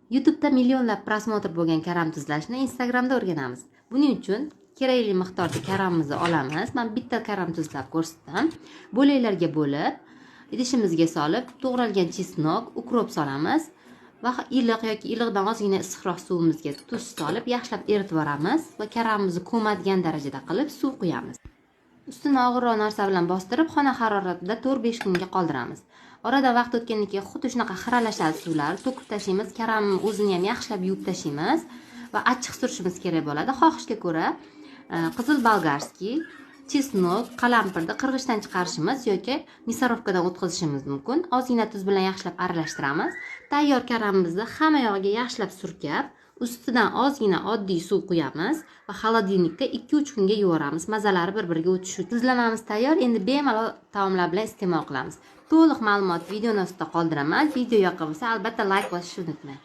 YouTube'da millionlab prosmotr bo'lgan karam tuzlashni Instagramda o'rganamiz. Buning uchun kerakli miqdorda karamimizni olamiz. Men bitta karam tuzlab ko'rsatdim. Bo'laklarga bo'lib, idishimizga solib, to'g'ralgan chesnok, ukrop solamiz va iliq yoki iliqdan ozgina issiqroq suvimizga tuz solib, yaxshilab eritib yuboramiz va karamimizni ko'madigan darajada qilib suv quyamiz. Ustini og'irroq narsa bilan bostirib, xona haroratida 4-5 kunga qoldiramiz. Oradan vaqt o'tgandan keyin xuddi shunaqa xiralashadi suvlar, to'kib tashlaymiz, karam o'zini ham yaxshilab yuvib tashlaymiz va achchiq surishimiz kerak bo'ladi. Xohishga ko'ra qizil bolgarskiy, chesnok, qalampirni qirg'ichdan chiqarishimiz yoki misarovkadan o'tkazishimiz mumkin. Ozgina tuz bilan yaxshilab aralashtiramiz. Tayyor karamimizni hamma yog'iga yaxshilab surkab, ustidan ozgina oddiy suv quyamiz va xolodilnikda 2-3 kunga yuvoramiz. Mazalari bir-biriga o'tishi uchun. Tuzlamamiz tayyor. Endi bemalol taomlar bilan iste'mol qilamiz. To'liq ma'lumot videoni ostida qoldiraman. Video yoqqan bo'lsa, albatta like bosishni unutmang.